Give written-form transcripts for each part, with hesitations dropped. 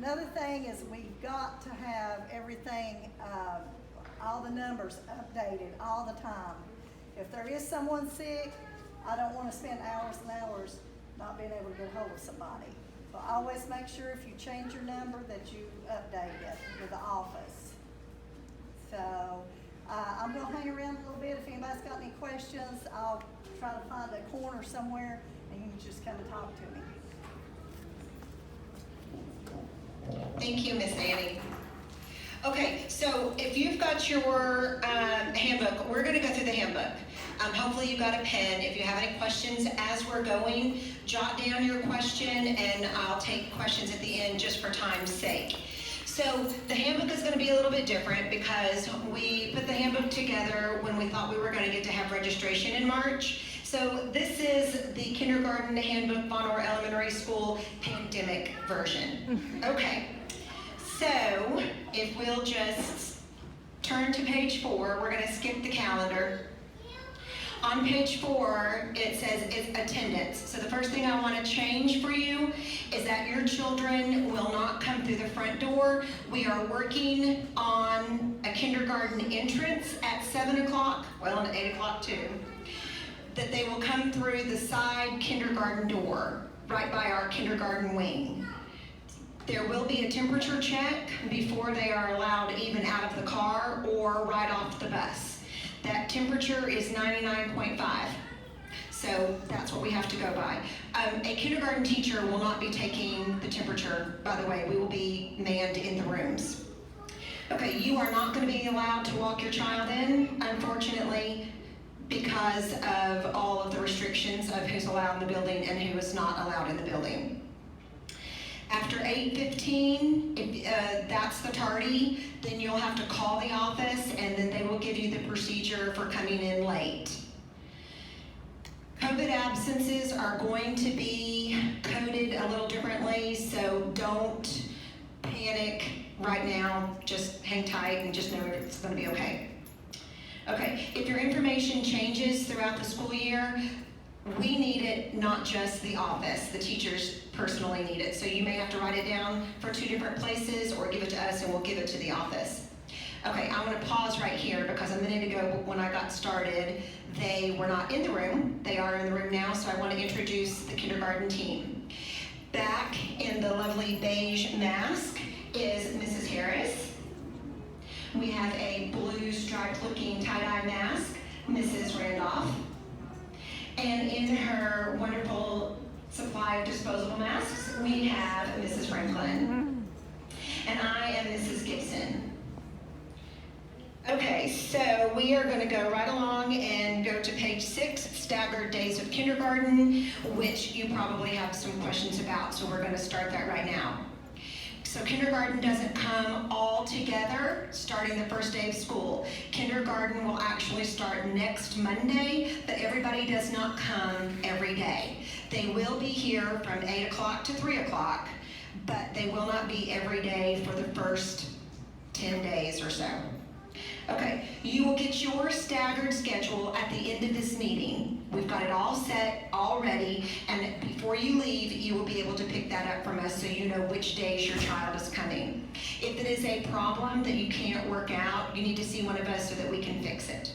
Another thing is we've got to have everything, all the numbers updated all the time. If there is someone sick, I don't want to spend hours and hours not being able to get hold of somebody. So always make sure if you change your number that you update it with the office. So I'm going to hang around a little bit. If anybody's got any questions, I'll try to find a corner somewhere and you can just come and talk to me. Thank you, Miss Annie. Okay, so if you've got your handbook, we're going to go through the handbook. Hopefully you got a pen. If you have any questions as we're going, jot down your question and I'll take questions at the end just for time's sake. So the handbook is going to be a little bit different because we put the handbook together when we thought we were going to get to have registration in March. So this is the kindergarten handbook, Von Orr Elementary School pandemic version. Okay, so if we'll just turn to page 4, we're going to skip the calendar. On page 4, it says it's attendance. So the first thing I want to change for you is that your children will not come through the front door. We are working on a kindergarten entrance at 7 o'clock, well, and at 8 o'clock too, that they will come through the side kindergarten door, right by our kindergarten wing. There will be a temperature check before they are allowed even out of the car or right off the bus. That temperature is 99.5, so that's what we have to go by. A kindergarten teacher will not be taking the temperature, by the way. We will be manned in the rooms. Okay, you are not going to be allowed to walk your child in, unfortunately, because of all of the restrictions of who's allowed in the building and who is not allowed in the building. After 8:15, if that's the tardy, then you'll have to call the office and then they will give you the procedure for coming in late. COVID absences are going to be coded a little differently, so don't panic right now. Just hang tight and just know it's going to be okay. Okay, if your information changes throughout the school year, we need it, not just the office. The teachers personally need it. So you may have to write it down for 2 different places or give it to us and we'll give it to the office. Okay, I'm going to pause right here because a minute ago when I got started, they were not in the room. They are in the room now, so I want to introduce the kindergarten team. Back in the lovely beige mask is Mrs. Harris. We have a blue striped looking tie-dye mask, Mrs. Randolph. And in her wonderful supply of disposable masks, we have Mrs. Franklin. And I am Mrs. Gibson. Okay, so we are going to go right along and go to page 6, Staggered Days of Kindergarten, which you probably have some questions about, so we're going to start that right now. So kindergarten doesn't come all together starting the first day of school. Kindergarten will actually start next Monday, but everybody does not come every day. They will be here from 8 o'clock to 3 o'clock, but they will not be every day for the first 10 days or so. Okay, you will get your staggered schedule at the end of this meeting. We've got it all set already, and before you leave, you will be able to pick that up from us so you know which days your child is coming. If it is a problem that you can't work out, you need to see one of us so that we can fix it.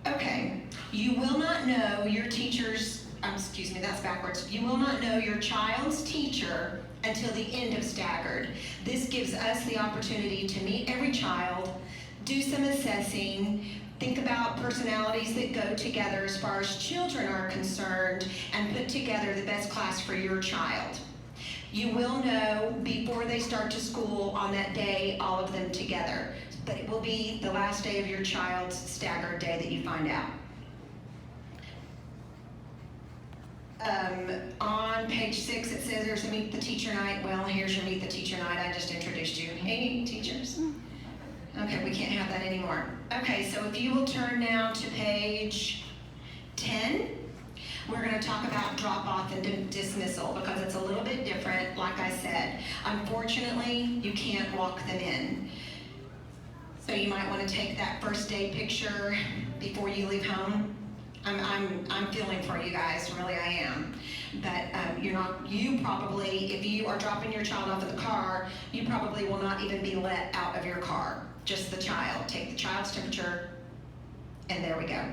Okay, you will not know your teacher's, excuse me, that's backwards. You will not know your child's teacher until the end of staggered. This gives us the opportunity to meet every child, do some assessing, think about personalities that go together as far as children are concerned, and put together the best class for your child. You will know before they start to school on that day, all of them together. But it will be the last day of your child's staggered day that you find out. On page 6 it says there's a Meet the Teacher Night. Well, here's your Meet the Teacher Night. I just introduced you. Hey, teachers. Okay, we can't have that anymore. Okay, so if you will turn now to page 10, we're going to talk about drop-off and dismissal because it's a little bit different, like I said. Unfortunately, you can't walk them in. So you might want to take that first day picture before you leave home. I'm feeling for you guys, really I am. But you probably, if you are dropping your child off at the car, you probably will not even be let out of your car, just the child. Take the child's temperature, and there we go.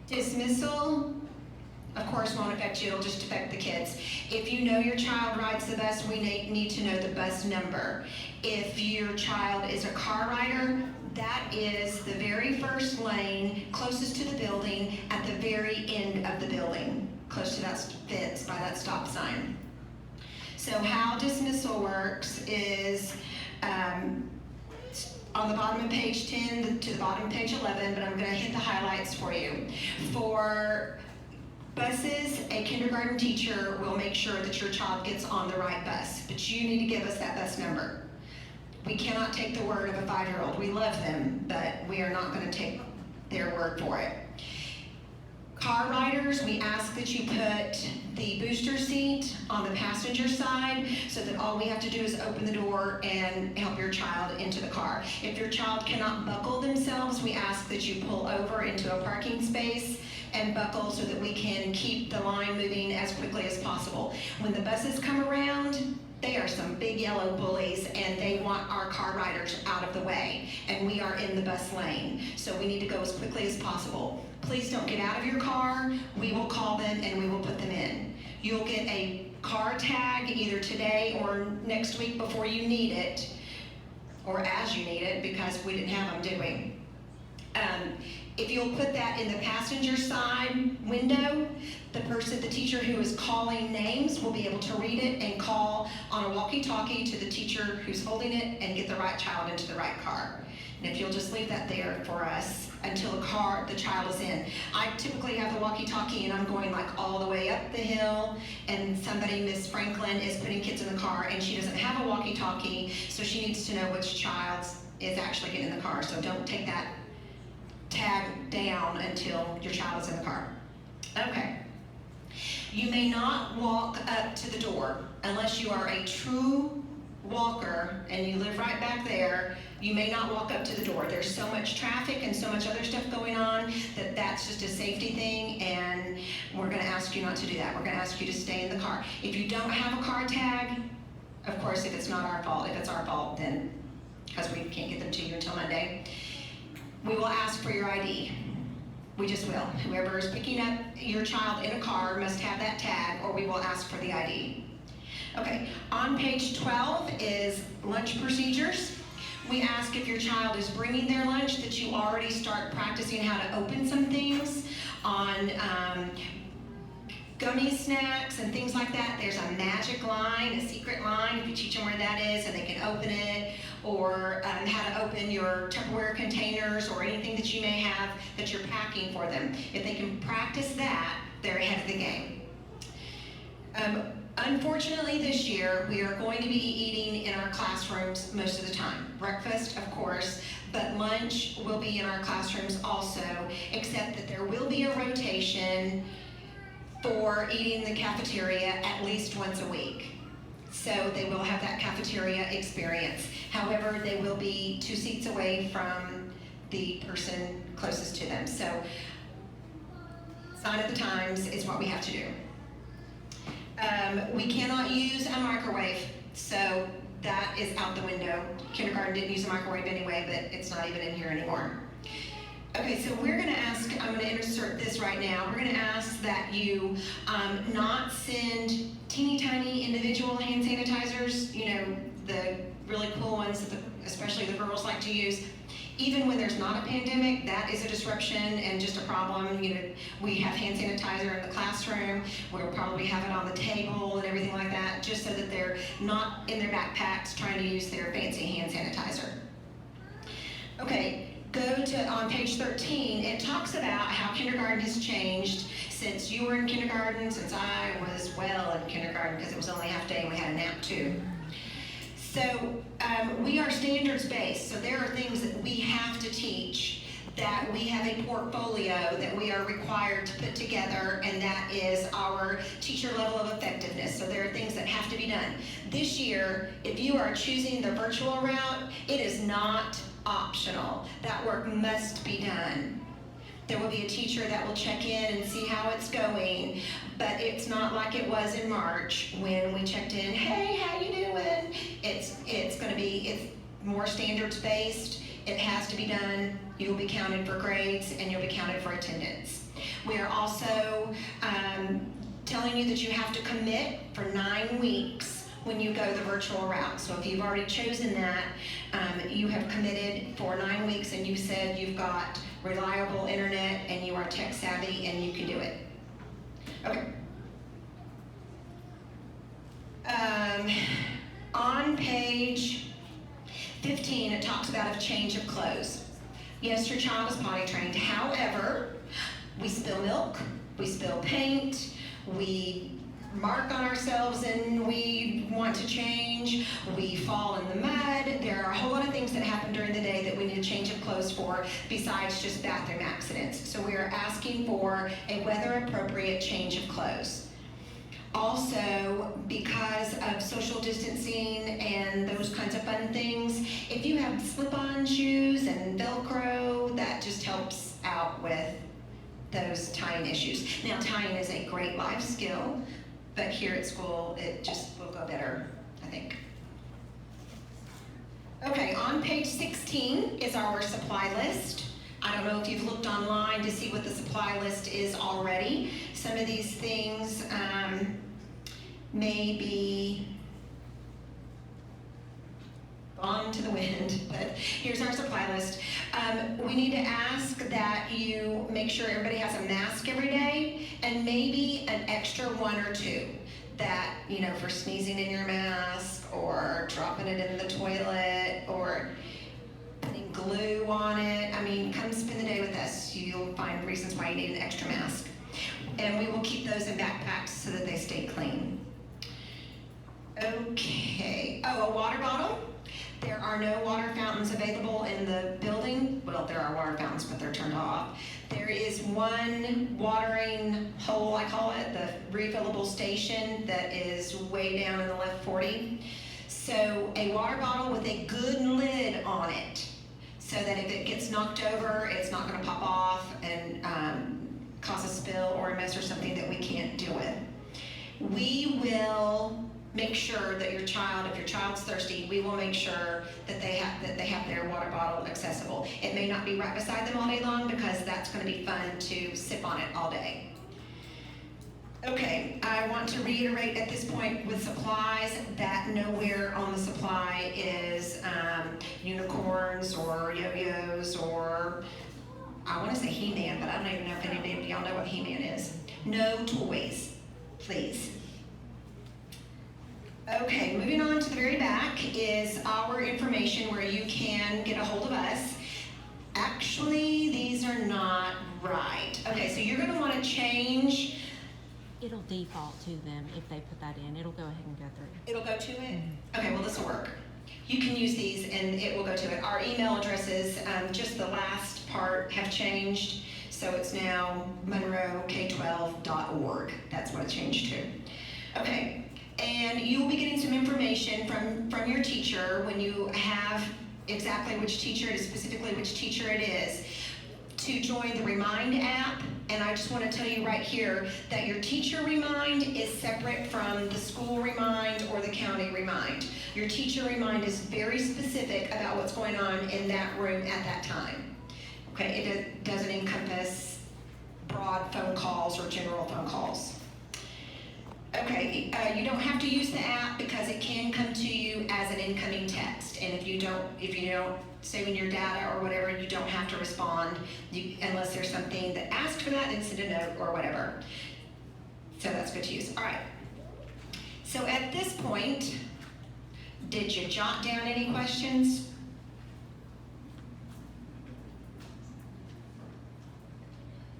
Dismissal, of course, won't affect you, it'll just affect the kids. If you know your child rides the bus, we need to know the bus number. If your child is a car rider, that is the very first lane closest to the building at the very end of the building, close to that fence by that stop sign. So how dismissal works is on the bottom of page 10 to the bottom of page 11, but I'm going to hit the highlights for you. For buses, a kindergarten teacher will make sure that your child gets on the right bus, but you need to give us that bus number. We cannot take the word of a 5-year-old. We love them, but we are not going to take their word for it. Car riders, we ask that you put the booster seat on the passenger side so that all we have to do is open the door and help your child into the car. If your child cannot buckle themselves, we ask that you pull over into a parking space and buckle so that we can keep the line moving as quickly as possible. When the buses come around, they are some big yellow bullies and they want our car riders out of the way, and we are in the bus lane, so we need to go as quickly as possible. Please don't get out of your car. We will call them and we will put them in. You'll get a car tag either today or next week before you need it, or as you need it, because we didn't have them, did we? If you'll put that in the passenger side window, the teacher who is calling names will be able to read it and call on a walkie-talkie to the teacher who's holding it and get the right child into the right car. And if you'll just leave that there for us until the child is in. I typically have the walkie-talkie and I'm going like all the way up the hill, and Miss Franklin, is putting kids in the car and she doesn't have a walkie-talkie, so she needs to know which child is actually getting in the car. So don't take that tag down until your child is in the car. Okay. You may not walk up to the door unless you are a true walker and you live right back there. You may not walk up to the door. There's so much traffic and so much other stuff going on that that's just a safety thing, and we're going to ask you not to do that. We're going to ask you to stay in the car. If you don't have a car tag, of course, if it's not our fault, if it's our fault, then because we can't get them to you until Monday, we will ask for your ID. We just will. Whoever is picking up your child in a car must have that tag, or we will ask for the ID. Okay, on page 12 is lunch procedures. We ask if your child is bringing their lunch that you already start practicing how to open some things on gummy snacks and things like that. There's a magic line, a secret line, if you teach them where that is and they can open it, or how to open your Tupperware containers or anything that you may have that you're packing for them. If they can practice that, they're ahead of the game. Unfortunately, this year, we are going to be eating in our classrooms most of the time. Breakfast, of course, but lunch will be in our classrooms also, except that there will be a rotation for eating in the cafeteria at least once a week. So they will have that cafeteria experience. However, they will be 2 seats away from the person closest to them. So sign of the times is what we have to do. We cannot use a microwave, so that is out the window. Kindergarten didn't use a microwave anyway, but it's not even in here anymore. Okay, so we're going to ask, I'm going to insert this right now, we're going to ask that you not send teeny tiny individual hand sanitizers, you know, the really cool ones that especially the girls like to use. Even when there's not a pandemic, that is a disruption and just a problem. You know, we have hand sanitizer in the classroom. We'll probably have it on the table and everything like that, just so that they're not in their backpacks trying to use their fancy hand sanitizer. Okay. Go to, on page 13, it talks about how kindergarten has changed since you were in kindergarten, since I was well in kindergarten, because it was only half day and we had a nap too. So we are standards-based, so there are things that we have to teach, that we have a portfolio that we are required to put together, and that is our teacher level of effectiveness. So there are things that have to be done. This year, if you are choosing the virtual route, it is not optional. That work must be done. There will be a teacher that will check in and see how it's going, but it's not like it was in March when we checked in, hey, how you doing? It's more standards based. It has to be done. You'll be counted for grades and you'll be counted for attendance. We are also telling you that you have to commit for 9 weeks when you go the virtual route. So if you've already chosen that, you have committed for 9 weeks and you said you've got reliable internet and you are tech savvy and you can do it. Okay. On page 15, it talks about a change of clothes. Yes, your child is potty trained. However, we spill milk, we spill paint, we mark on ourselves and we want to change, we fall in the mud. There are a whole lot of things that happen during the day that we need a change of clothes for besides just bathroom accidents. So we are asking for a weather appropriate change of clothes. Also, because of social distancing and those kinds of fun things, if you have slip-on shoes and Velcro, that just helps out with those tying issues. Now, tying is a great life skill, but here at school, it just will go better, I think. Okay, on page 16 is our supply list. I don't know if you've looked online to see what the supply list is already. Some of these things may be gone to the wind, but here's our supply list. We need to ask that you make sure everybody has a mask every day and maybe an extra 1 or 2 that, you know, for sneezing in your mask or dropping it in the toilet or putting glue on it. I mean, come spend the day with us. You'll find reasons why you need an extra mask. And we will keep those in backpacks so that they stay clean. Okay, oh, a water bottle. There are no water fountains available in the building. Well, there are water fountains, but they're turned off. There is one watering hole, I call it, the refillable station that is way down in the left 40. So a water bottle with a good lid on it, so that if it gets knocked over, it's not gonna pop off and cause a spill or a mess or something that we can't deal with. We will make sure that your child, if your child's thirsty, we will make sure that they have their water bottle accessible. It may not be right beside them all day long because that's going to be fun to sip on it all day. Okay, I want to reiterate at this point with supplies that nowhere on the supply is unicorns or yo-yos or, I want to say He-Man, but I don't even know if any of y'all know what He-Man is. No toys, please. Okay, moving on to the very back is our information where you can get a hold of us. Actually, these are not right. Okay, so you're going to want to change. It'll default to them if they put that in. It'll go ahead and go through. It'll go to it? Okay, well, this will work. You can use these and it will go to it. Our email addresses, just the last part, have changed. So it's now monroek12.org. That's what it changed to. Okay. And you will be getting some information from your teacher when you have exactly which teacher it is, specifically which teacher it is, to join the Remind app. And I just want to tell you right here that your teacher Remind is separate from the school Remind or the county Remind. Your teacher Remind is very specific about what's going on in that room at that time. Okay, it doesn't encompass broad phone calls or general phone calls. Okay, you don't have to use the app because it can come to you as an incoming text. And if you don't save in your data or whatever, you don't have to respond unless there's something that asks for that, then send a note or whatever. So that's good to use. All right. So at this point, did you jot down any questions?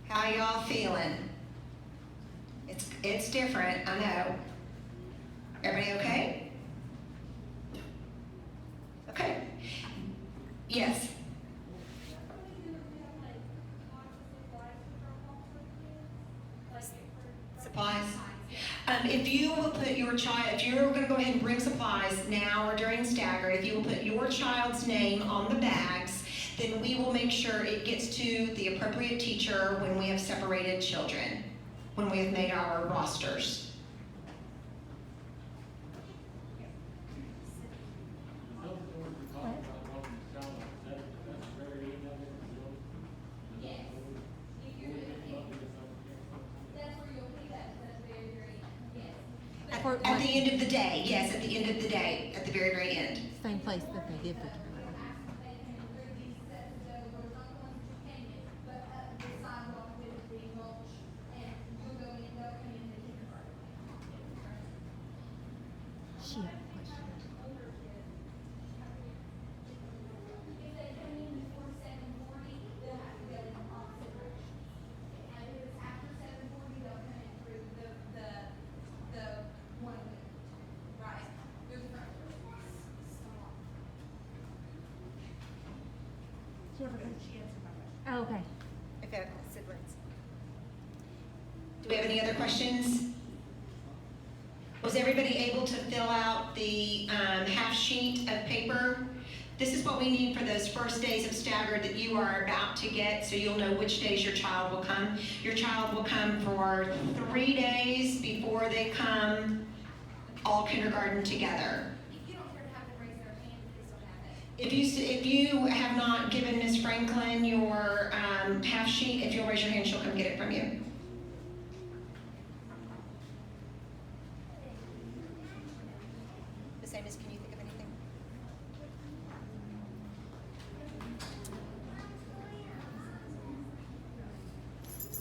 How y'all feeling? It's different, I know. Everybody okay? Okay. Yes. Supplies. If you will put your child, if you're going to go ahead and bring supplies now or during staggered, if you will put your child's name on the bags, then we will make sure it gets to the appropriate teacher when we have separated children, when we have made our rosters. For At what- the end of the day, yes, at the end of the day, at the very, very end. Same place that they did for kindergarten. She had a question. Oh, okay. Okay, siblings. Do we have any other questions? Was everybody able to fill out the half sheet of paper? This is what we need for those first days of staggered that you are about to get, so you'll know which days your child will come. Your child will come for 3 days before they come all kindergarten together. You don't care to have them raise their hand if they still have it. If you have not given Ms. Franklin your half sheet, if you'll raise your hand, she'll come get it from you. Miss Amos, can you think of anything?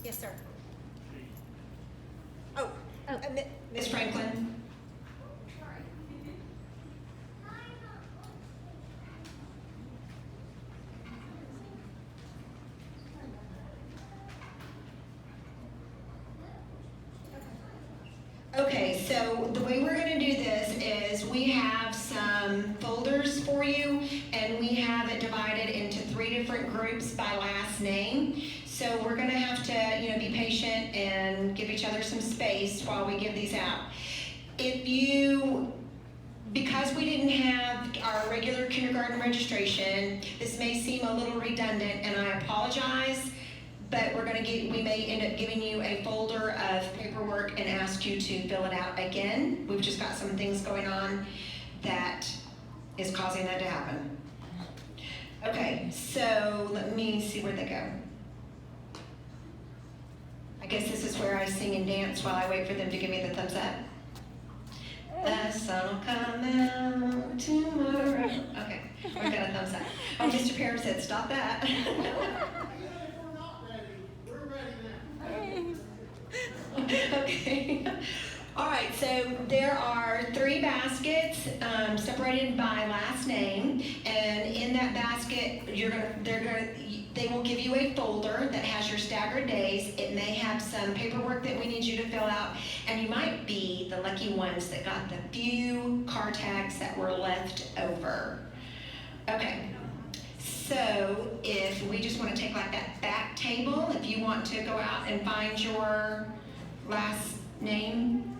Yes, sir. Oh, Oh. Ms. Franklin? Okay, so the way we're gonna do this is we have some folders for you, and we have it divided into 3 different groups by last name. So we're gonna have to, be patient and give each other some space while we give these out. Because we didn't have our regular kindergarten registration, this may seem a little redundant, and I apologize. But we may end up giving you a folder of paperwork and ask you to fill it out again. We've just got some things going on that is causing that to happen. Okay, so let me see where they go. I guess this is where I sing and dance while I wait for them to give me the thumbs up. The sun will come out tomorrow. Okay, we got a thumbs up. Oh, Mr. Parham said, stop that. Okay. All right, so there are 3 baskets separated by last name, and in that basket, they will give you a folder that has your staggered days. It may have some paperwork that we need you to fill out, and you might be the lucky ones that got the few car tags that were left over. Okay. So if we just want to take like that back table, if you want to go out and find your last name